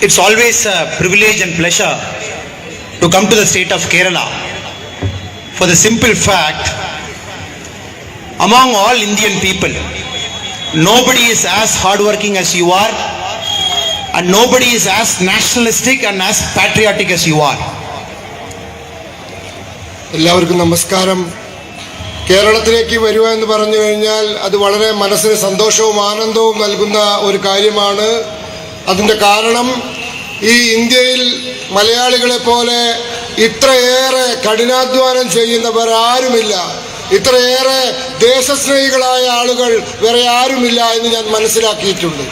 It's always a privilege and pleasure to come to the state of Kerala for the simple fact, among all Indian people, nobody is as hardworking as you are, and nobody is as nationalistic and as patriotic as you are. എല്ലാവർക്കും നമസ്കാരം. കേരളത്തിലേക്ക് വരിക എന്ന് പറഞ്ഞു കഴിഞ്ഞാൽ അത് വളരെ മനസ്സിന് സന്തോഷവും ആനന്ദവും നൽകുന്ന ഒരു കാര്യമാണ്. അതിൻ്റെ കാരണം ഈ ഇന്ത്യയിൽ മലയാളികളെ പോലെ ഇത്രയേറെ കഠിനാധ്വാനം ചെയ്യുന്നവർ ആരുമില്ല, ഇത്രയേറെ ദേശസ്നേഹികളായ ആളുകൾ വേറെ ആരുമില്ല എന്ന് ഞാൻ മനസ്സിലാക്കിയിട്ടുണ്ട്.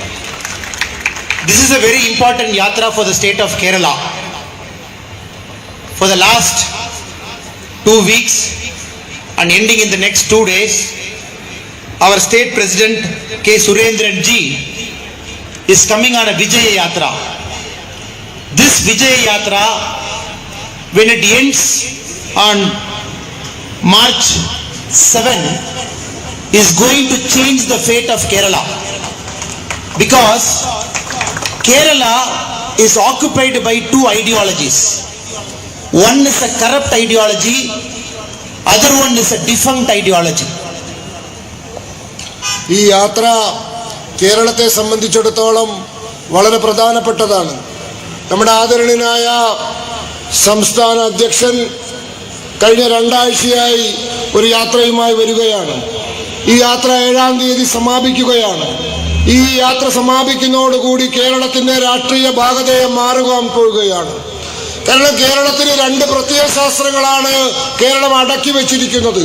This is a very important yatra for the state of Kerala. For the last 2 weeks and ending in the next 2 days, our state president K. Surendran ji is coming on a Vijaya Yatra. This Vijaya Yatra, when it ends on March 7, is going to change the fate of Kerala, because Kerala is occupied by 2 ideologies. One is a corrupt ideology, other one is a defunct ideology. ഈ യാത്ര കേരളത്തെ സംബന്ധിച്ചിടത്തോളം വളരെ പ്രധാനപ്പെട്ടതാണ്. നമ്മുടെ ആദരണീയനായ സംസ്ഥാന അധ്യക്ഷൻ കഴിഞ്ഞ 2 ആഴ്ചയായി ഒരു യാത്രയുമായി വരികയാണ്. ഈ യാത്ര 7-ാം തീയതി സമാപിക്കുകയാണ്. ഈ യാത്ര സമാപിക്കുന്നതോടുകൂടി കേരളത്തിൻ്റെ രാഷ്ട്രീയ ഭാഗധേയം മാറുവാൻ പോവുകയാണ്. കാരണം കേരളത്തിന് 2 പ്രത്യയശാസ്ത്രങ്ങളാണ് കേരളം അടക്കി വെച്ചിരിക്കുന്നത്.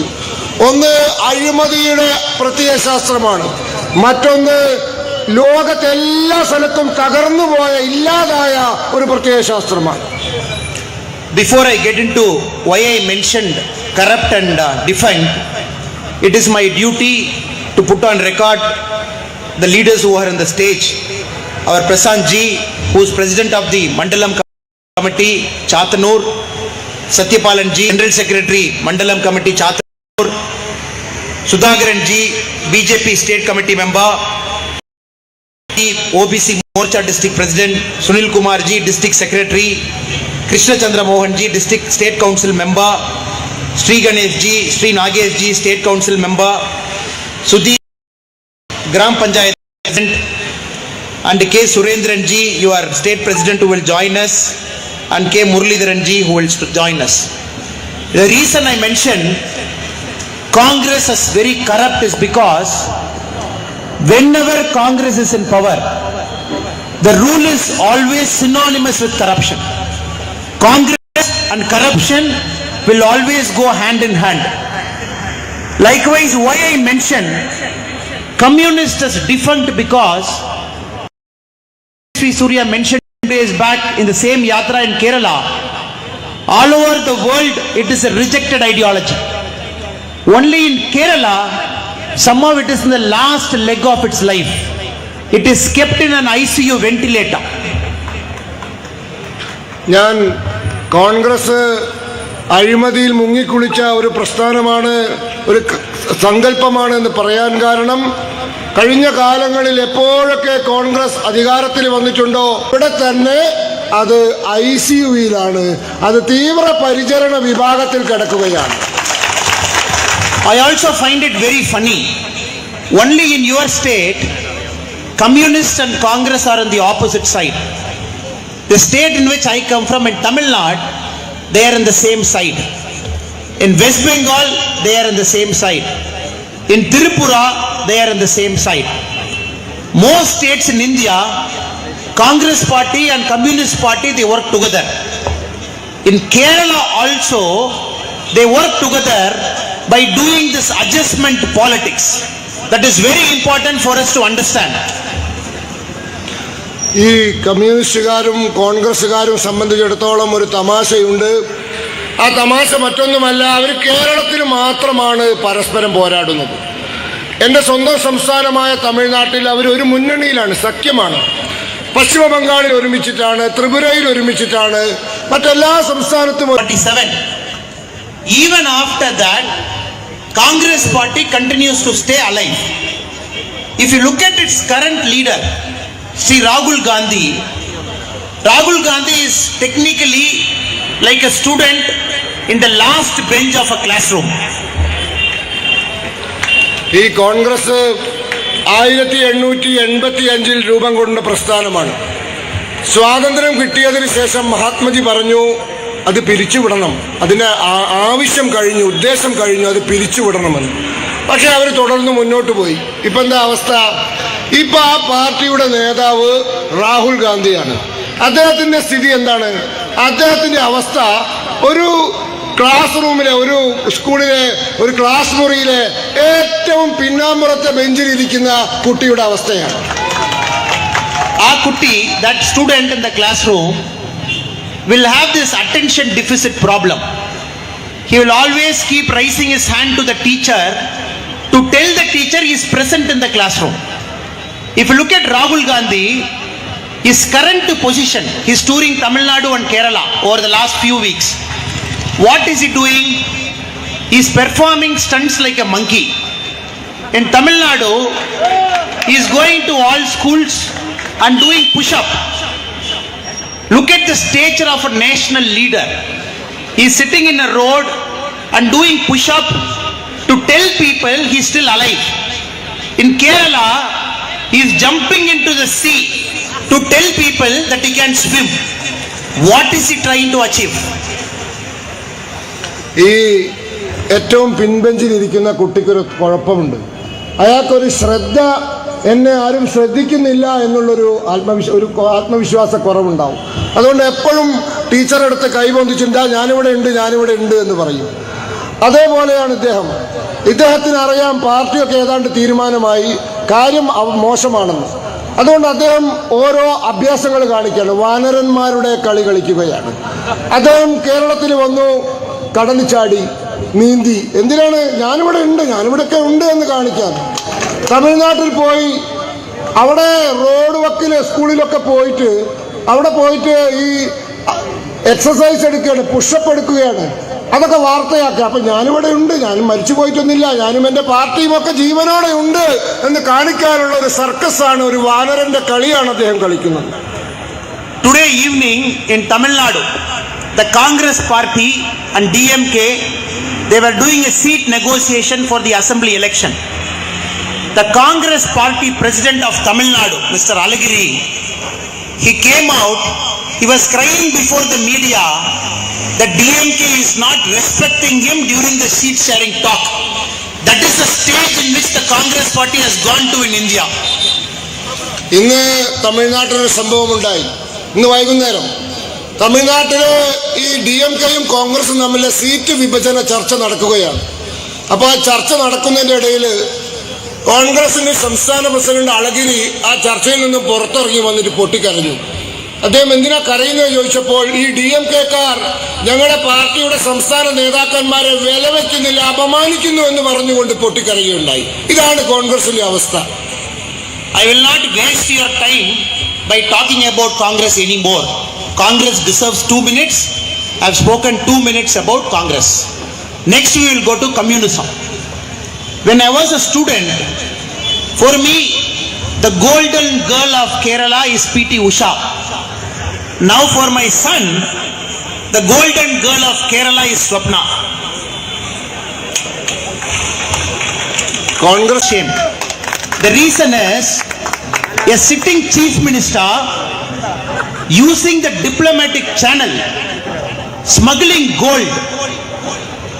ഒന്ന് അഴിമതിയുടെ പ്രത്യയശാസ്ത്രമാണ്, മറ്റൊന്ന് ലോകത്തെല്ലാ സ്ഥലത്തും തകർന്നുപോയ ഇല്ലാതായ ഒരു പ്രത്യയശാസ്ത്രമാണ്. Before I get into why I mentioned corrupt and defunct, it is my duty to put on record the leaders who are on the stage. Our Prasant ji, who is president of the Mandalam Committee, Chatanur; Satyapalan ji, General Secretary, Mandalam Committee, Chatanur; Sudhakaran ji, BJP State Committee member; OBC Morcha District President; Sunil Kumar ji, District Secretary; Krishna Chandra Mohan ji, District State Council member; Sri Ganesh ji, Sri Nagesh ji, State Council member; Sudhi Gram Panchayat President; and K. Surendran ji, your State President, who will join us, and K. Muralidharan ji, who will join us. The reason I mentioned Congress is very corrupt is because whenever Congress is in power, the rule is always synonymous with corruption. Congress and corruption will always go hand in hand. Likewise, why I mention communist is defunct, because Sri Surya mentioned days back in the same yatra in Kerala, all over the world it is a rejected ideology. Only in Kerala, somehow it is in the last leg of its life. It is kept in an ICU ventilator. ഞാൻ കോൺഗ്രസ് അഴിമതിയിൽ മുങ്ങിക്കുളിച്ച ഒരു പ്രസ്ഥാനമാണ്, ഒരു സങ്കല്പമാണ് എന്ന് പറയാൻ കാരണം, കഴിഞ്ഞ കാലങ്ങളിൽ എപ്പോഴൊക്കെ കോൺഗ്രസ് അധികാരത്തിൽ വന്നിട്ടുണ്ടോ ഇവിടെ തന്നെ അത് ICUയിലാണ്, അത് തീവ്ര പരിചരണ വിഭാഗത്തിൽ കിടക്കുകയാണ്. I also find it very funny. Only in your state, communists and Congress are on the opposite side. The state in which I come from, in Tamil Nadu, they are on the same side. In West Bengal, they are on the same side. In Tripura, they are on the same side. Most states in India, Congress party and Communist party, they work together. In Kerala also, they work together by doing this adjustment politics. That is very important for us to understand. ഈ കമ്മ്യൂണിസ്റ്റുകാരും കോൺഗ്രസ്സുകാരും സംബന്ധിച്ചിടത്തോളം ഒരു തമാശയുണ്ട്. ആ തമാശ മറ്റൊന്നുമല്ല, അവർ കേരളത്തിൽ മാത്രമാണ് പരസ്പരം പോരാടുന്നത്. എൻ്റെ സ്വന്തം സംസ്ഥാനമായ തമിഴ്നാട്ടിൽ അവർ ഒരു മുന്നണിയിലാണ്, സഖ്യമാണ്. പശ്ചിമ ബംഗാളിൽ ഒരുമിച്ചിട്ടാണ്, ത്രിപുരയിൽ ഒരുമിച്ചിട്ടാണ്, മറ്റെല്ലാ സംസ്ഥാനത്തും. Even after that, Congress party continues to stay alive. If you look at its current leader, Sri Rahul Gandhi, Rahul Gandhi is technically like a student in the last bench of a classroom. ഈ കോൺഗ്രസ് 1885 രൂപം കൊണ്ട പ്രസ്ഥാനമാണ്. സ്വാതന്ത്ര്യം കിട്ടിയതിന് ശേഷം മഹാത്മജി പറഞ്ഞു അത് പിരിച്ചുവിടണം, അതിന് ആവശ്യം കഴിഞ്ഞു, ഉദ്ദേശം കഴിഞ്ഞു, അത് പിരിച്ചുവിടണമെന്ന്. പക്ഷെ അവർ തുടർന്ന് മുന്നോട്ട് പോയി. ഇപ്പൊ എന്താ അവസ്ഥ? ഇപ്പൊ ആ പാർട്ടിയുടെ നേതാവ് രാഹുൽ ഗാന്ധിയാണ്. അദ്ദേഹത്തിന്റെ സ്ഥിതി എന്താണ്? അദ്ദേഹത്തിന്റെ അവസ്ഥ ഒരു ക്ലാസ് റൂമിലെ, ഒരു സ്കൂളിലെ ഒരു ക്ലാസ് മുറിയിലെ ഏറ്റവും പിന്നാമ്പുറത്തെ ബെഞ്ചിലിരിക്കുന്ന കുട്ടിയുടെ അവസ്ഥയാണ്. ആ കുട്ടി, that student in the classroom will have this attention deficit problem. He will always keep raising his hand to the teacher to tell the teacher he is present in the classroom. If you look at Rahul Gandhi, his current position, he is touring Tamil Nadu and Kerala over the last few weeks. What is he doing? He is performing stunts like a monkey. In Tamil Nadu, he is going to all schools and doing push-up. Look at the stature of a national leader. He is sitting in a road and doing push-up to tell people he is still alive. In Kerala, he is jumping into the sea to tell people that he can swim. What is he trying to achieve? ഈ ഏറ്റവും പിൻബെഞ്ചിലിരിക്കുന്ന കുട്ടിക്കൊരു കുഴപ്പമുണ്ട്. അയാൾക്കൊരു ശ്രദ്ധ, എന്നെ ആരും ശ്രദ്ധിക്കുന്നില്ല എന്നുള്ളൊരു ആത്മവിശ്വാസ കുറവുണ്ടാവും. അതുകൊണ്ട് എപ്പോഴും ടീച്ചറെടുത്ത് കൈബന്ധിച്ചിട്ട് ഞാനിവിടെ ഉണ്ട് എന്ന് പറയും. അതേപോലെയാണ് ഇദ്ദേഹത്തിന് അറിയാം പാർട്ടിയൊക്കെ ഏതാണ്ട് തീരുമാനമായി, കാര്യം മോശമാണെന്ന്. അതുകൊണ്ട് അദ്ദേഹം ഓരോ അഭ്യാസങ്ങൾ കാണിക്കുകയാണ്, വാനരന്മാരുടെ കളി കളിക്കുകയാണ്. അദ്ദേഹം കേരളത്തിൽ വന്നു, കടലിൽ ചാടി, നീന്തി. എന്തിനാണ്? ഞാനിവിടെയൊക്കെ ഉണ്ട് എന്ന് കാണിക്കാൻ. തമിഴ്നാട്ടിൽ പോയി അവിടെ റോഡ് വക്കിലെ സ്കൂളിലൊക്കെ പോയിട്ട് ഈ എക്സസൈസ് എടുക്കുകയാണ്, പുഷപ്പ് എടുക്കുകയാണ്. അതൊക്കെ വാർത്തയാക്കുക. അപ്പൊ ഞാനിവിടെ ഉണ്ട്, ഞാനും മരിച്ചു പോയിട്ടൊന്നുമില്ല, ഞാനും എൻ്റെ പാർട്ടിയും ഒക്കെ ജീവനോടെ ഉണ്ട് എന്ന് കാണിക്കാനുള്ള ഒരു സർക്കസാണ്, ഒരു വാനരന്റെ കളിയാണ് അദ്ദേഹം കളിക്കുന്നത്. Today evening in Tamil Nadu, the Congress party and DMK, they were doing a seat negotiation for the assembly election. The Congress party president of Tamil Nadu, Mr. Alagiri, he came out, he was crying before the media that DMK is not respecting him during the seat sharing talk. That is the stage in which the Congress party has gone to in India. ഇന്ന് തമിഴ്നാട്ടിലൊരു സംഭവമുണ്ടായി. ഇന്ന് വൈകുന്നേരം തമിഴ്നാട്ടില് ഈ DMKയും കോൺഗ്രസും തമ്മിലെ seat വിഭജന ചർച്ച നടക്കുകയാണ്. അപ്പോൾ ആ ചർച്ച നടക്കുന്നതിൻ്റെ ഇടയിൽ കോൺഗ്രസിന്റെ സംസ്ഥാന പ്രസിഡന്റ് അളഗിരി ആ ചർച്ചയിൽ നിന്ന് പുറത്തിറങ്ങി വന്നിട്ട് പൊട്ടിക്കരഞ്ഞു. അദ്ദേഹം എന്തിനാ കരയുന്നത് ചോദിച്ചപ്പോൾ ഈ DMKക്കാർ ഞങ്ങളുടെ പാർട്ടിയുടെ സംസ്ഥാന നേതാക്കന്മാരെ വില വയ്ക്കുന്നില്ല, അപമാനിക്കുന്നു എന്ന് പറഞ്ഞുകൊണ്ട് പൊട്ടിക്കരയുകയുണ്ടായി. ഇതാണ് കോൺഗ്രസിന്റെ അവസ്ഥ. I will not waste your time by talking about Congress anymore. Congress deserves 2 minutes. I have spoken 2 minutes about Congress. Next we will go to communism. When I was a student, for me, the golden girl of Kerala is P.T. Usha. Now for my son, the golden girl of Kerala is Swapna. Congress shame. The reason is a sitting chief minister using the diplomatic channel, smuggling gold.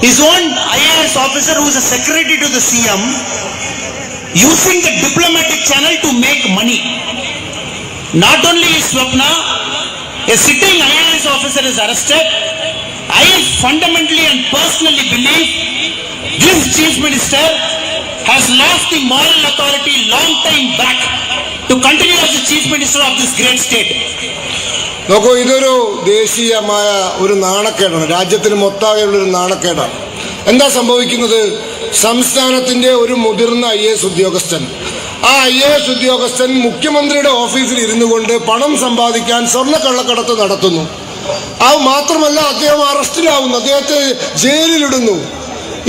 His own IAS officer who is a secretary to the CM using the diplomatic channel to make money. Not only is Swapna, a sitting IAS officer is arrested. I fundamentally and personally believe this chief minister has lost the moral authority long time back to continue as the chief minister of this great state. നോക്കൂ, ഇതൊരു ദേശീയമായ ഒരു നാണക്കേടാണ്, രാജ്യത്തിന് മൊത്താകെയുള്ളൊരു നാണക്കേടാണ്. എന്താ സംഭവിക്കുന്നത്? സംസ്ഥാനത്തിന്റെ ഒരു മുതിർന്ന IAS ഉദ്യോഗസ്ഥൻ, ആ IAS ഉദ്യോഗസ്ഥൻ മുഖ്യമന്ത്രിയുടെ ഓഫീസിൽ ഇരുന്നു കൊണ്ട് പണം സമ്പാദിക്കാൻ സ്വർണ്ണക്കള്ളക്കടത്ത് നടത്തുന്നു. അത് മാത്രമല്ല, അദ്ദേഹം അറസ്റ്റിലാവുന്നു, അദ്ദേഹത്തെ ജയിലിലിടുന്നു.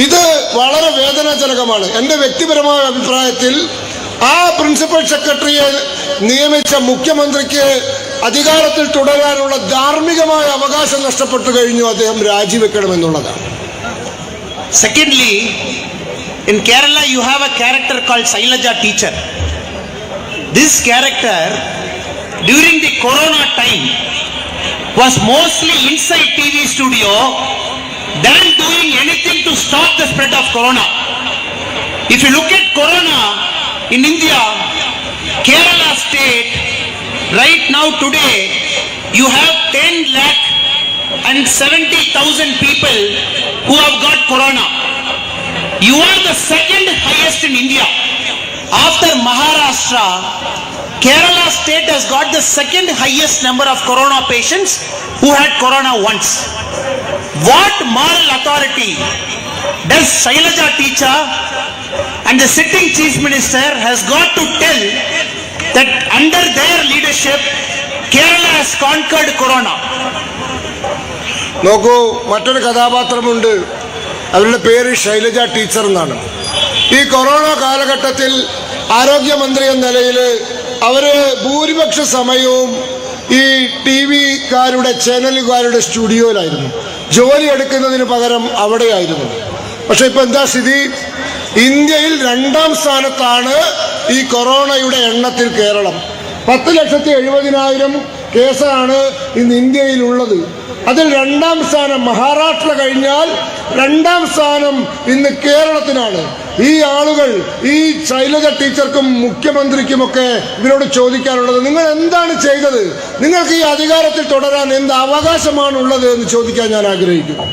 ഇത് വളരെ വേദനാജനകമാണ്. എൻ്റെ വ്യക്തിപരമായ അഭിപ്രായത്തിൽ ആ പ്രിൻസിപ്പൽ സെക്രട്ടറിയെ നിയമിച്ച മുഖ്യമന്ത്രിക്ക് അധികാരത്തിൽ തുടരാനുള്ള ധാർമ്മികമായ അവകാശം നഷ്ടപ്പെട്ടു കഴിഞ്ഞു. അദ്ദേഹം രാജിവെക്കണമെന്നുള്ളതാണ്. Secondly, in Kerala you have a character called Shailaja teacher. This character during the corona time was mostly inside TV studio than doing anything to stop the spread of corona. If you look at corona in India, Kerala state right now today you have 10,70,000 people who have got corona. You are the second highest in India. After Maharashtra, Kerala state has got the second highest number of corona patients who had corona once. What moral authority does Shailaja teacher and the sitting chief minister has got to tell that under their leadership Kerala has conquered corona? നോക്കൂ, മറ്റൊരു കഥാപാത്രമുണ്ട്. അവരുടെ പേര് Shailaja teacher എന്നാണ്. ഈ corona കാലഘട്ടത്തിൽ ആരോഗ്യമന്ത്രി എന്ന നിലയിൽ അവര് ഭൂരിപക്ഷ സമയവും ഈ TV-കാരുടെ ചാനലുകാരുടെ സ്റ്റുഡിയോയിലായിരുന്നു. ജോലി എടുക്കുന്നതിന് പകരം അവിടെയായിരുന്നു. പക്ഷെ ഇപ്പൊ എന്താ സ്ഥിതി? ഇന്ത്യയിൽ 2ാം സ്ഥാനത്താണ് ഈ കൊറോണയുടെ എണ്ണത്തിൽ കേരളം. 10,70,000 കേസാണ് ഇന്ന് ഇന്ത്യയിലുള്ളത്. അതിൽ 2ാം സ്ഥാനം മഹാരാഷ്ട്ര കഴിഞ്ഞാൽ 2ാം സ്ഥാനം ഇന്ന് കേരളത്തിനാണ്. ഈ ആളുകൾ, ഈ ശൈലജ ടീച്ചർക്കും മുഖ്യമന്ത്രിക്കുമൊക്കെ ഇവരോട് ചോദിക്കാനുള്ളത്, നിങ്ങൾ എന്താണ് ചെയ്തത്? നിങ്ങൾക്ക് ഈ അധികാരത്തിൽ തുടരാൻ എന്ത് അവകാശമാണുള്ളത് എന്ന് ചോദിക്കാൻ ഞാൻ ആഗ്രഹിക്കുന്നു.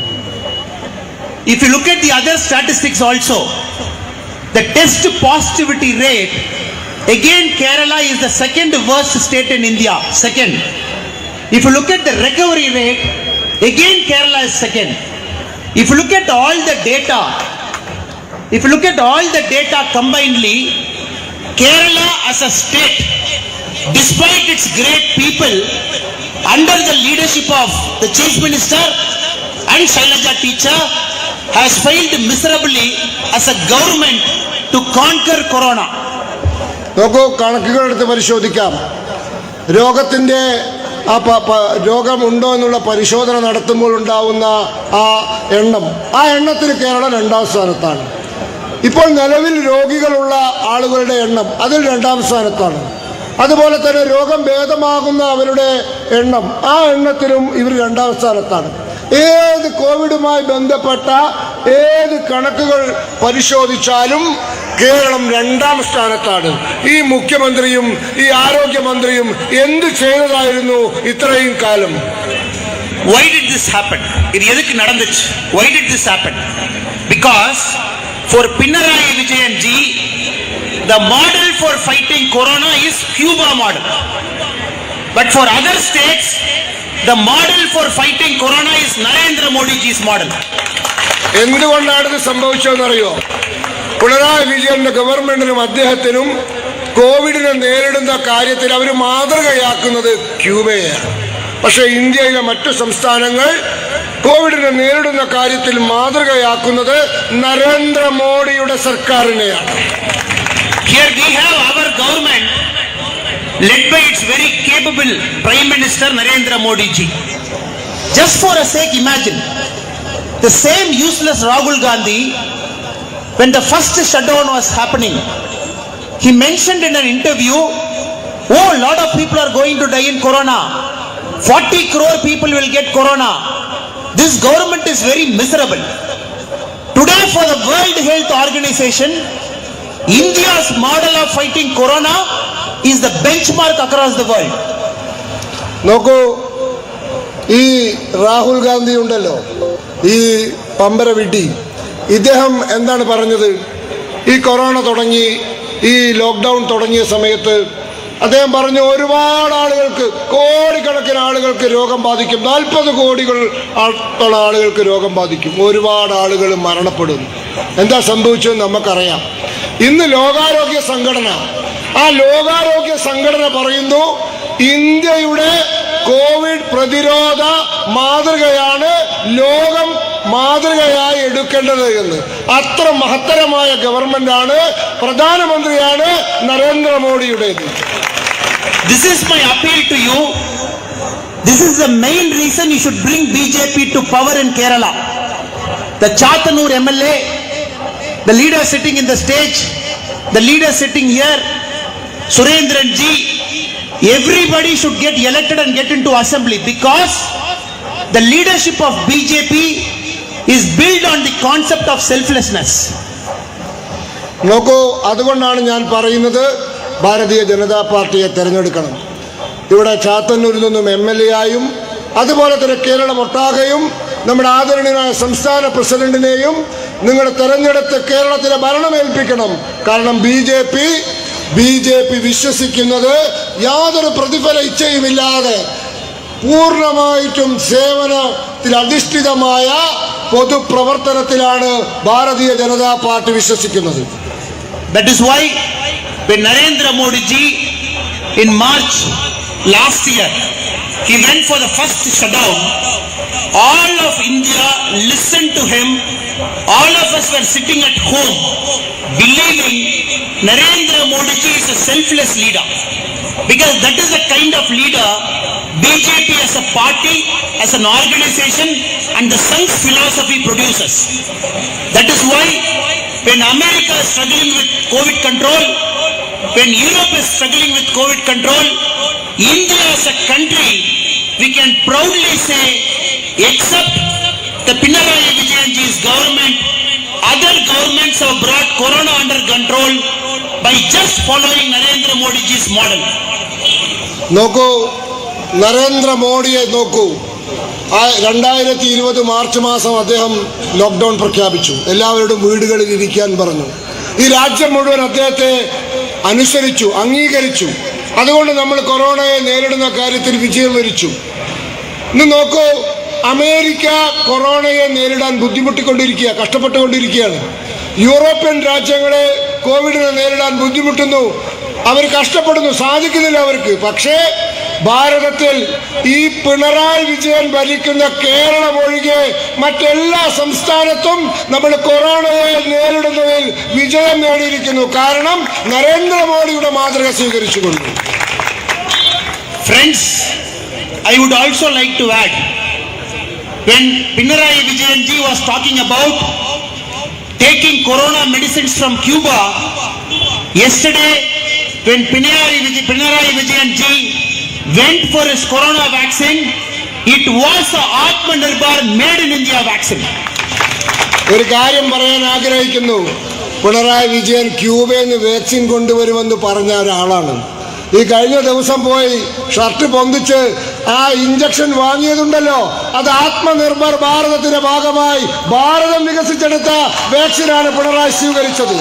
If you look at the other statistics also, the test positivity rate, again Kerala is the second worst state in India. Second. If you look at the recovery rate, again Kerala is second. If you look at all the data combinedly, Kerala as a state, despite its great people, under the leadership of the chief minister and Shailaja teacher, has failed miserably as a government to conquer corona. നോക്കൂ, കണക്കുകൾ എടുത്ത് പരിശോധിക്കാം. രോഗത്തിന്റെ രോഗമുണ്ടോ എന്നുള്ള പരിശോധന നടത്തുമ്പോൾ ഉണ്ടാവുന്ന ആ എണ്ണത്തിൽ കേരളം 2ാം സ്ഥാനത്താണ്. ഇപ്പോൾ നിലവിൽ രോഗികളുള്ള ആളുകളുടെ എണ്ണം അതിൽ 2ാം സ്ഥാനത്താണ്. അതുപോലെ തന്നെ രോഗം ഭേദമാകുന്ന അവരുടെ എണ്ണം, ആ എണ്ണത്തിലും ഇവർ 2ാം സ്ഥാനത്താണ്. ഏത് കോവിഡുമായി ബന്ധപ്പെട്ട ഏത് കണക്കുകൾ പരിശോധിച്ചാലും കേരളം 2ാം സ്ഥാനത്താണ്. ഈ മുഖ്യമന്ത്രിയും ഈ ആരോഗ്യമന്ത്രിയും എന്ത് ചെയ്തതായിരുന്നു ഇത്രയും കാലം? Why did this happen? ഇത് എതുക്ക് നടந்துச்சு? Why did this happen? Because for Pinarayi Vijayan ji, the model for fighting corona is Cuba model. But for other states, the model for fighting corona is Narendra Modi ji's model. എന്തുകൊണ്ടാണ് ഇത് സംഭവിച്ചതെന്നറിയോ? പിണറായി വിജയന്റെ ഗവൺമെന്റിനും അദ്ദേഹത്തിനും കോവിഡിനെ നേരിടുന്ന കാര്യത്തിൽ അവർ മാതൃകയാക്കുന്നത് ക്യൂബയെയാണ്. പക്ഷെ ഇന്ത്യയിലെ മറ്റു സംസ്ഥാനങ്ങൾ കോവിഡിനെ നേരിടുന്ന കാര്യത്തിൽ മാതൃകയാക്കുന്നത് നരേന്ദ്രമോദിയുടെ സർക്കാരിനെയാണ്. Here we have our government led by its very capable Prime Minister Narendra Modi ji. Just for a sake, imagine the same useless Rahul Gandhi, when the first shutdown was happening, he mentioned in an interview, oh, a lot of people are going to die in corona. 40 crore people will get corona. This government is very miserable. Today, for the World Health Organization, India's model of fighting corona is the benchmark across the world. നോക്കൂ, ഈ രാഹുൽ ഗാന്ധി ഉണ്ടല്ലോ, ഈ പമ്പര വിട്ടി, ഇദ്ദേഹം എന്താണ് പറഞ്ഞത്? ഈ corona തുടങ്ങി, ഈ ലോക്ക്ഡൗൺ തുടങ്ങിയ സമയത്ത് അദ്ദേഹം പറഞ്ഞു, ഒരുപാട് ആളുകൾക്ക്, കോടിക്കണക്കിന് ആളുകൾക്ക് രോഗം ബാധിക്കും, 40 കോടികൾ ആളുകൾക്ക് രോഗം ബാധിക്കും, ഒരുപാട് ആളുകൾ മരണപ്പെടുന്നു. എന്താ സംഭവിച്ചതെന്ന് നമുക്കറിയാം. ഇന്ന് ലോകാരോഗ്യ സംഘടന പറയുന്നു, ഇന്ത്യയുടെ കോവിഡ് പ്രതിരോധ മാതൃകയാണ് ലോകം മാതൃകയായി എടുക്കേണ്ടത് എന്ന്. അത്ര മഹത്തരമായ ഗവൺമെന്റാണ്, പ്രധാനമന്ത്രിയാണ് നരേന്ദ്രമോദിയുടേത്. This is my appeal to you This is the main reason you should bring BJP to power in Kerala. The Chatanur MLA, the leader sitting in the stage, the leader sitting here, Surendran ji, everybody should get elected and get into assembly, because the leadership of BJP is built on the concept of selflessness. നോക്കൂ, അതുകൊണ്ടാണ് ഞാൻ പറയുന്നത് ഭാരതീയ ജനതാ പാർട്ടിയെ തെരഞ്ഞെടുക്കണം. ഇവിടെ ചാത്തന്നൂരിൽ നിന്നും MLA ആയും അതുപോലെ തന്നെ കേരളം ഒട്ടാകെയും നമ്മുടെ ആദരണീയനായ സംസ്ഥാന പ്രസിഡന്റിനെയും നിങ്ങൾ തെരഞ്ഞെടുത്ത് കേരളത്തിലെ ഭരണമേൽപ്പിക്കണം. കാരണം BJP വിശ്വസിക്കുന്നത് യാതൊരു പ്രതിഫല ഇച്ഛയുമില്ലാതെ പൂർണ്ണമായിട്ടും സേവനത്തിൽ അധിഷ്ഠിതമായ പൊതുപ്രവർത്തനത്തിലാണ് ഭാരതീയ ജനതാ പാർട്ടി വിശ്വസിക്കുന്നത്. That is why when Narendra Modi ji in March last year he went for the first shutdown, all of India listened to him. All of us were sitting at home believing Narendra Modi ji is a selfless leader, because that is the kind of leader BJP as a party, as an organization, and the Sangh philosophy produces. That is why when America is struggling with COVID control, when Europe is struggling with COVID control, India as a country, we can proudly say, except the Pinarayi Vijayanji's government, other governments have brought corona under control by just following Narendra Modi ji's model. നോക്കൂ, നരേന്ദ്രമോദിയെ നോക്കൂ. 2020 March മാസം അദ്ദേഹം lockdown പ്രഖ്യാപിച്ചു. എല്ലാവരോടും വീടുകളിൽ ഇരിക്കാൻ പറഞ്ഞു. ഈ രാജ്യം മുഴുവൻ അദ്ദേഹത്തെ അനുസരിച്ചു, അംഗീകരിച്ചു. അതുകൊണ്ട് നമ്മൾ കൊറോണയെ നേരിടുന്ന കാര്യത്തിൽ വിജയം വരിച്ചു. ഇന്ന് നോക്കൂ, അമേരിക്ക കൊറോണയെ നേരിടാൻ ബുദ്ധിമുട്ടിക്കൊണ്ടിരിക്കുക, കഷ്ടപ്പെട്ടുകൊണ്ടിരിക്കുകയാണ്. യൂറോപ്യൻ രാജ്യങ്ങളെ കോവിഡിനെ നേരിടാൻ ബുദ്ധിമുട്ടുന്നു, അവർ കഷ്ടപ്പെടുന്നു, സാധിക്കുന്നില്ല അവർക്ക്. പക്ഷേ ഭാരതത്തിൽ ഈ പിണറായി വിജയൻ ഭരിക്കുന്ന കേരളം ഒഴികെ മറ്റെല്ലാ സംസ്ഥാനത്തും നമ്മൾ കൊറോണയെ നേരിടുന്നതിൽ വിജയം നേടിയിരിക്കുന്നു. കാരണം നരേന്ദ്രമോദിയുടെ മാതൃക സ്വീകരിച്ചുകൊണ്ട്. Friends, I would also like to add, when Pinarayi Vijayan ji was talking about taking corona medicines from Cuba, yesterday when Pinarayi Vijayan ji went for his corona vaccine, it was the Atmanirbhar made in India vaccine. ഒരു കാര്യം പറയാൻ ആഗ്രഹിക്കുന്നു. പിണറായി വിജയൻ ക്യൂബയിൽ നിന്ന് vaccine കൊണ്ടുവരുമെന്ന് പറഞ്ഞ ഒരാളാണ്. ഈ കഴിഞ്ഞ ദിവസം പോയി ഷർട്ട് പൊന്തിച്ച് ആ ഇഞ്ചക്ഷൻ വാങ്ങിയതുണ്ടല്ലോ, അത് ആത്മനിർഭർ ഭാരതത്തിന്റെ ഭാഗമായി ഭാരതം വികസിച്ചെടുത്ത വാക്സിനാണ് പിണറായി സ്വീകരിച്ചത്.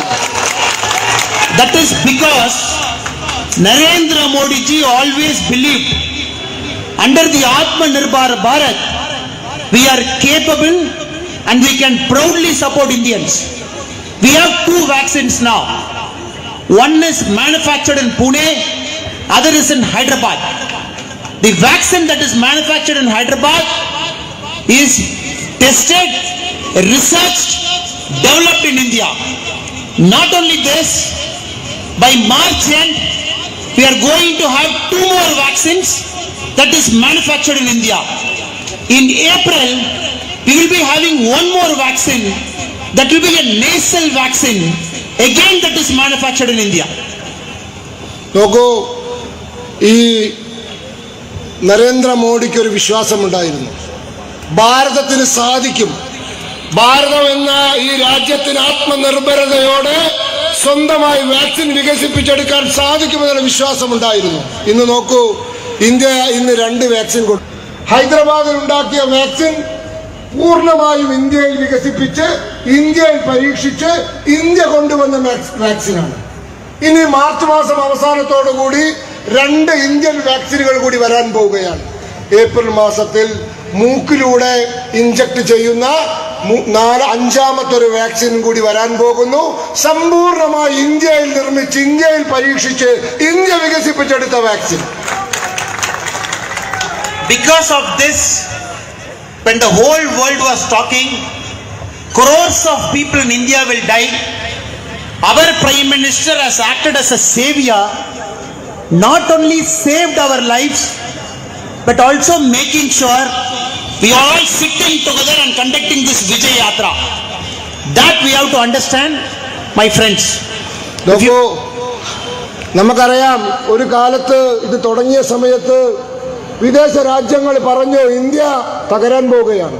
That is because Narendra Modi ji always believed under the Atmanirbhar Bharat we are capable and we can proudly support Indians. We have 2 vaccines now. One is manufactured in Pune, other is in Hyderabad. The vaccine that is manufactured in Hyderabad is tested, researched, developed in India. Not only this, by March end we are going to have 2 more vaccines that is manufactured in India. In April we will be having 1 more vaccine that will be a nasal vaccine, again that is manufactured in India. നോക്കൂ, ഈ നരേന്ദ്രമോദിക്ക് ഒരു വിശ്വാസമുണ്ടായിരുന്നു, ഭാരതത്തിന് സാധിക്കും, ഭാരതം എന്ന ഈ രാജ്യത്തിന് ആത്മനിർഭരതയോടെ സ്വന്തമായി വാക്സിൻ വികസിപ്പിച്ചെടുക്കാൻ സാധിക്കുമെന്നുള്ള വിശ്വാസമുണ്ടായിരുന്നു. ഇന്ന് നോക്കൂ, ഇന്ത്യ ഇന്ന് 2 വാക്സിൻ കൊടുത്തു. ഹൈദരാബാദിൽ ഉണ്ടാക്കിയ വാക്സിൻ പൂർണ്ണമായും ഇന്ത്യയിൽ വികസിപ്പിച്ച് ഇന്ത്യയിൽ പരീക്ഷിച്ച് ഇന്ത്യ കൊണ്ടുവന്ന വാക്സിനാണ്. ഇനി മാർച്ച് മാസം അവസാനത്തോടു കൂടി 2 ഇന്ത്യൻ വാക്സിനുകൾ കൂടി വരാൻ പോവുകയാണ്. ഏപ്രിൽ മാസത്തിൽ മൂക്കിലൂടെ ഇഞ്ചക്ട് ചെയ്യുന്ന 5ാമത്തെ ഒരു വാക്സിൻ കൂടി വരാൻ പോകുന്നു. സമ്പൂർണമായി ഇന്ത്യയിൽ നിർമ്മിച്ച് ഇന്ത്യയിൽ പരീക്ഷിച്ച് ഇന്ത്യ വികസിപ്പിച്ചെടുത്ത vaccine. Because of this, when the whole world was talking, crores of people in India will die, our Prime Minister has acted as a savior, not only saved our lives, but also making sure we are all sitting together and conducting this Vijay Yatra. That we have to understand, my friends. നമുക്കറിയാം, ഒരു കാലത്ത് ഇത് തുടങ്ങിയ സമയത്ത് വിദേശ രാജ്യങ്ങൾ പറഞ്ഞു India തകരാൻ പോവുകയാണ്,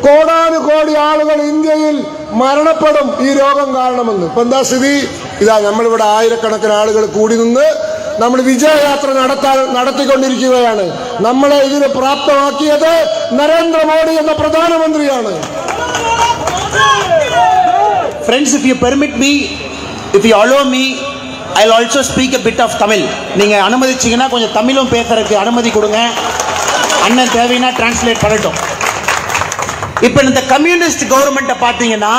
കോടാനുകോടി ആളുകൾ ഇന്ത്യയിൽ മരണപ്പെടും ഈ രോഗം കാരണമെന്ന്. ഇപ്പൊ എന്താ സ്ഥിതി? ഇതാ നമ്മളിവിടെ ആയിരക്കണക്കിന് ആളുകൾ കൂടി നിന്ന് നമ്മൾ വിജയയാത്ര നടത്തിക്കൊണ്ടിരിക്കുകയാണ്. നമ്മളെ ഇതിന് പ്രാപ്തമാക്കിയത് നരേന്ദ്രമോദി എന്ന പ്രധാനമന്ത്രിയാണ്. Friends, if you permit me, if you allow me, I'll also speak a bit of Tamil. நீங்க அனுமதிச்சீங்கன்னா கொஞ்சம் தமிழும் பேசுறதுக்கு அனுமதி கொடுங்க. அண்ணன் தேவைன்னா டிரான்ஸ்லேட் பண்ணட்டும். இப்ப இந்த கம்யூனிஸ்ட் கவர்மெண்ட்டை பார்த்தீங்கன்னா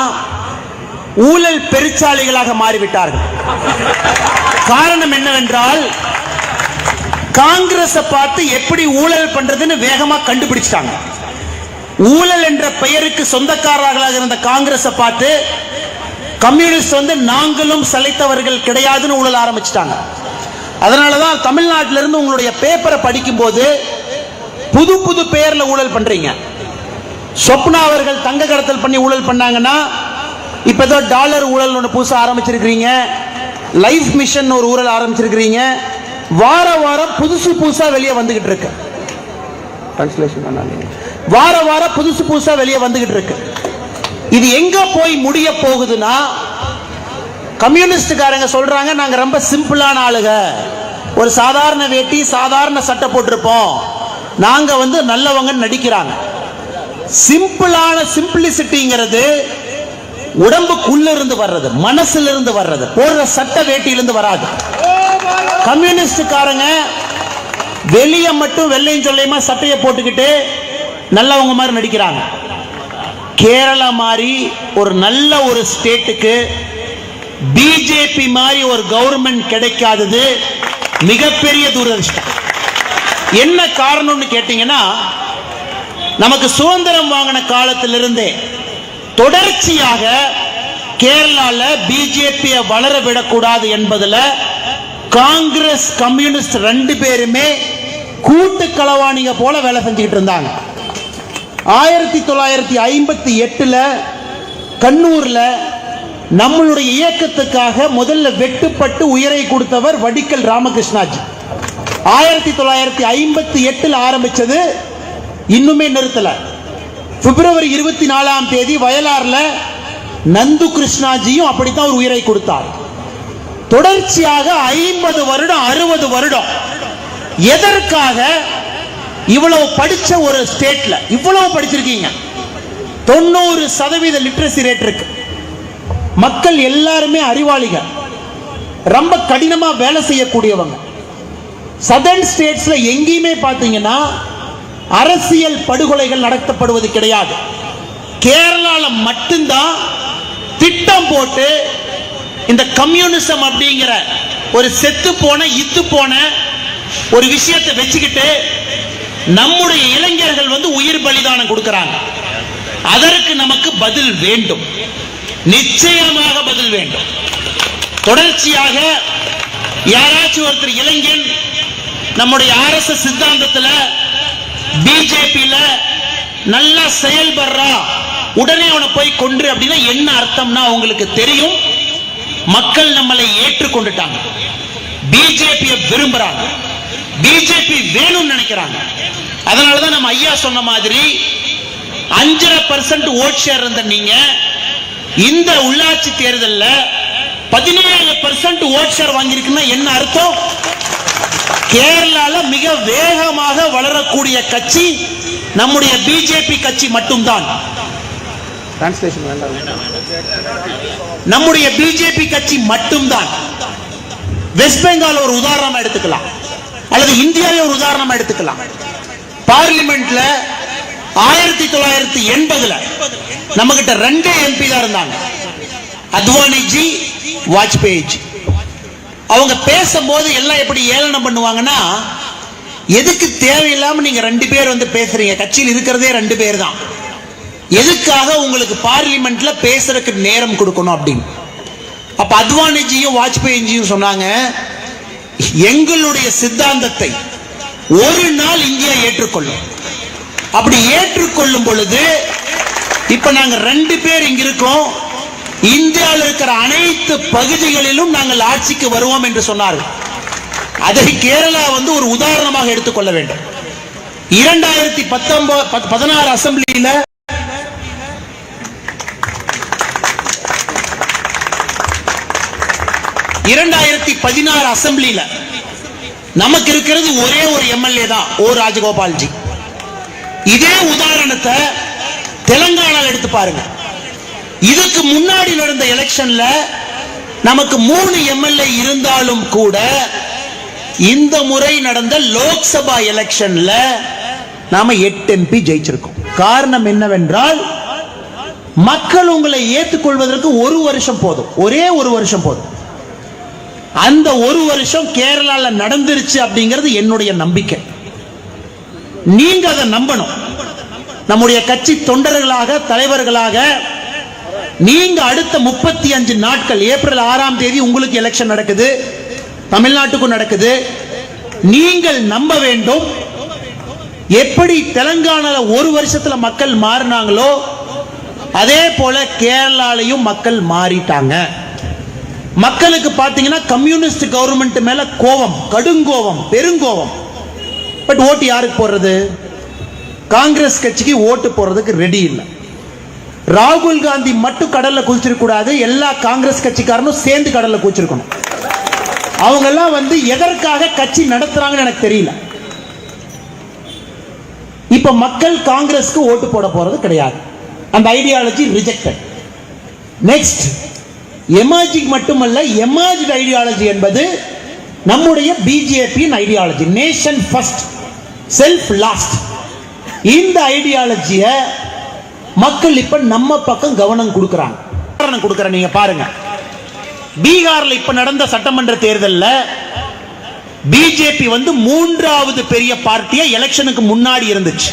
ஊழல் பெருச்சாளிகளாக மாறிவிட்டார்கள். காரணம் என்னவென்றால், காங்கிரஸை பார்த்து எப்படி ஊழல் பண்றதுன்னு வேகமா கண்டுபிடிச்சிட்டாங்க. ஊழல் என்ற பெயருக்கு சொந்தக்காரர்களாக இருந்த காங்கிரஸை பார்த்து கம்யூனிஸ்ட் நாங்களும் சளைத்தவர்கள் கிடையாதுன்னு ஊழல் ஆரம்பிச்சிட்டாங்க. அதனாலதான் தமிழ்நாட்டிலிருந்து உங்களுடைய பேப்பரை படிக்கும் போது புது புது பெயர்ல ஊழல் பண்றீங்க. சொப்னா அவர்கள் தங்க கடத்தல் பண்ணி ஊழல் பண்ணாங்கன்னா இப்ப ஏதோ டாலர் ஊழல் ஒன்று புதுசா ஆரம்பிச்சிருக்கிறீங்க. லைஃப் மிஷன் ஒரு ஊழல் ஆரம்பிச்சிருக்கிறீங்க. வார வாரம் புதுசு புதுசா வெளியே வந்துகிட்டு இருக்கு. வார வாரம் புதுசு புதுசா வெளியே வந்துகிட்டு இருக்கு. இது எங்க போய் முடிய போகுதுன்னா, கம்யூனிஸ்டுக்காரங்க சொல்றாங்க நாங்க ரொம்ப சிம்பிளான ஆளுங்க, ஒரு சாதாரண வேட்டி சாதாரண சட்டை போட்டிருப்போம், நாங்க நல்லவங்க நடிக்கிறாங்க. சிம்பிளான சிம்பிளிசிட்டிங்கிறது உடம்புக்குள்ள இருந்து வர்றது, மனசுல இருந்து வர்றது, போடுற சட்ட வேட்டியிலிருந்து வராது. கம்யூனிஸ்டுக்காரங்க வெளியே மட்டும் வெள்ளையும் சொல்லையுமா சட்டையை போட்டுக்கிட்டு நல்லவங்க மாதிரி நடிக்கிறாங்க. கேரளா மாதிரி ஒரு நல்ல ஒரு ஸ்டேட்டுக்கு பிஜேபி மாதிரி ஒரு கவர்மெண்ட் கிடைக்காதது மிகப்பெரிய துரதிர்ஷ்டம். என்ன காரணம்னு கேட்டீங்கன்னா, நமக்கு சுதந்திரம் வாங்கின காலத்திலிருந்தே தொடர்ச்சியாக கேரளால பிஜேபியை வளர விடக்கூடாது என்பதுல காங்கிரஸ் கம்யூனிஸ்ட் ரெண்டு பேருமே கூட்டு களவாணிங்க போல வேலை செஞ்சுக்கிட்டு இருந்தாங்க. 1958 கண்ணூர்ல நம்மளுடைய இயக்கத்துக்காக முதல்ல வெட்டுப்பட்டு உயிரை கொடுத்தவர் வடிக்கல் ராமகிருஷ்ணாஜி. 1958 ஆரம்பிச்சது, இன்னுமே நிறுத்தல. பிப்ரவரி 24 வயலார்ல நந்து கிருஷ்ணாஜியும் அப்படித்தான் ஒரு உயிரை கொடுத்தார். தொடர்ச்சியாக 50 வருடம் 60 வருடம் எதற்காக? இவ்வளவு படிச்ச ஒரு ஸ்டேட்ல இவ்வளவு படிச்சிருக்கீங்க, 90% லிட்ரசி ரேட் இருக்கு, மக்கள் எல்லாருமே அறிவாளிகள், ரொம்ப கடினமா வேலை செய்யக்கூடியவங்க. சதர்ன் ஸ்டேட்ஸ்ல எங்கேயுமே பாத்தீங்கன்னா அரசியல் படுகொலைகள் நடத்தப்படுவது கிடையாது. கேரளால மட்டும்தான் திட்டம் போட்டு இந்த கம்யூனிசம் அப்படிங்கிற ஒரு செத்து போன இத்து போன ஒரு விஷயத்தை வச்சுக்கிட்டு நம்முடைய இளைஞர்கள் உயிர் பலிதானம் கொடுக்கிறாங்க. அதற்கு நமக்கு பதில் வேண்டும், நிச்சயமாக பதில் வேண்டும். தொடர்ச்சியாக யாராச்சும் ஒருத்தர் இளைஞன் நம்முடைய RSS சித்தாந்தத்தில் பிஜேபியில நல்லா செயல்படுறா, உடனே அவனை போய் கொன்று அப்படின்னா என்ன அர்த்தம்னா உங்களுக்கு தெரியும், மக்கள் நம்மளை ஏற்றுக்கொண்டுட்டாங்க, பிஜேபி விரும்புறாங்க, பிஜேபி வேணும்னு நினைக்கிறாங்க. அதனாலதான் நம்ம ஐயா சொன்ன மாதிரி 5% ஓட் ஷேர் இருந்த நீங்க இந்த உள்ளாட்சி தேர்தலில் 17% ஓட் ஷேர் வாங்கியிருக்குன்னா என்ன அர்த்தம்? கேரளால மிக வேகமாக வளரக்கூடிய கட்சி நம்முடைய பிஜேபி கட்சி மட்டும்தான். நம்முடைய பிஜேபி கட்சி மட்டும்தான். வெஸ்ட் பெங்கால் ஒரு உதாரணமா எடுத்துக்கலாம், அல்லது இந்தியாவை ஒரு உதாரணமா எடுத்துக்கலாம். பார்லிமெண்ட்ல 1980 நம்ம கிட்ட 2 MP தான் இருந்தாங்க, அத்வானிஜி, வாஜ்பேயி. அவங்க பேசும்போது எல்லாம் எப்படி ஏளனம் பண்ணுவாங்கன்னா, எதுக்கு தேவையில்லாம நீங்க 2 பேர் பேசுறீங்க, கட்சியில் இருக்கிறதே 2 பேர் தான், எதுக்காக உங்களுக்கு பார்லிமெண்ட்ல பேசுறதுக்கு நேரம் கொடுக்கணும் அப்படின்னு. அப்ப அத்வானிஜியும் வாஜ்பேயிஜியும் சொன்னாங்க, எங்களுடைய சித்தாந்தத்தை ஒரு நாள் இந்தியா ஏற்றுக்கொள்ளும். அப்படி ஏற்றுக்கொள்ளும் பொழுது இப்ப நாங்க 2 பேர் இங்க இருக்கோம். இந்தியாவில் இருக்கிற அனைத்து பகுதிகளிலும் நாங்கள் ஆட்சிக்கு வருவோம் என்று சொன்னார்கள். அதை கேரளா ஒரு உதாரணமாக எடுத்துக்கொள்ள வேண்டும். 2016 அசெம்பிளியில 2016 அசெம்பிளியில நமக்கு இருக்கிறது ஒரே ஒரு எம்எல்ஏ தான், ஓ ராஜகோபால்ஜி. இதே உதாரணத்தை தெலுங்கானால எடுத்து பாருங்க. இதுக்கு முன்னாடி நடந்த எலெக்ஷன்ல நமக்கு 3 எம்எல்ஏ இருந்தாலும் கூட இந்த முறை நடந்த லோக்சபா எலெக்ஷன்ல நாம 8 எம்பி ஜெயிச்சிருக்கோம். காரணம் என்னவென்றால் மக்கள் உங்களை ஏற்றுக்கொள்வதற்கு 1 வருஷம் போதும், ஒரே 1 வருஷம் போதும். அந்த 1 வருஷம் கேரளால நடந்துருச்சு அப்படிங்கிறது என்னுடைய நம்பிக்கை. நீங்க அதை நம்பணும். நம்முடைய கட்சி தொண்டர்களாக, தலைவர்களாக நீங்க அடுத்த 35 நாட்கள், ஏப்ரல் 6ஆம் தேதி உங்களுக்கு எலெக்ஷன் நடக்குது, தமிழ்நாட்டுக்கும் நடக்குது. நீங்கள் நம்ப வேண்டும். எப்படி தெலுங்கானால 1 வருஷத்துல மக்கள் மாறினாங்களோ அதே போல கேரளாலையும் மக்கள் மாறிட்டாங்க. மக்களுக்கு பாத்தீங்கன்னா கம்யூனிஸ்ட் கவர்மெண்ட் மேல கோபம், கடுங்கோபம், பெருங்கோபம். பட் ஓட்டு யாருக்கு போடுறது? காங்கிரஸ் கட்சிக்கு ஓட்டு போடுறதுக்கு ரெடி இல்லை. ராகுல் காந்தி மட்டும் கடல்ல குதிச்சிருக்க கூடாது, எல்லா காங்கிரஸ் கட்சிக்காரனும் சேர்ந்து கடல்ல குதிச்சிருக்கணும். அவங்க எல்லாம் எதற்காக கட்சி நடத்துறாங்கன்னு எனக்கு தெரியல. இப்ப மக்கள் காங்கிரஸ்க்கு ஓட்டு போட போறது கிடையாது. அந்த ஐடியாலஜி ரிஜெக்டட். நெக்ஸ்ட், எமர்ஜிங் மட்டுமல்ல, எமர்ஜ்ட் ஐடியாலஜி என்பது நம்முடைய BJP ideology, nation first, self last. இந்த ஐடியாலஜிய மக்கள் இப்ப நம்ம பக்கம் கவனம் கொடுக்கறாங்க. நீங்க பாருங்க, பீகார்ல இப்ப நடந்த சட்டமன்ற தேர்தலில் பிஜேபி 3வது பெரிய பார்ட்டியா எலெக்ஷனுக்கு முன்னாடி இருந்துச்சு.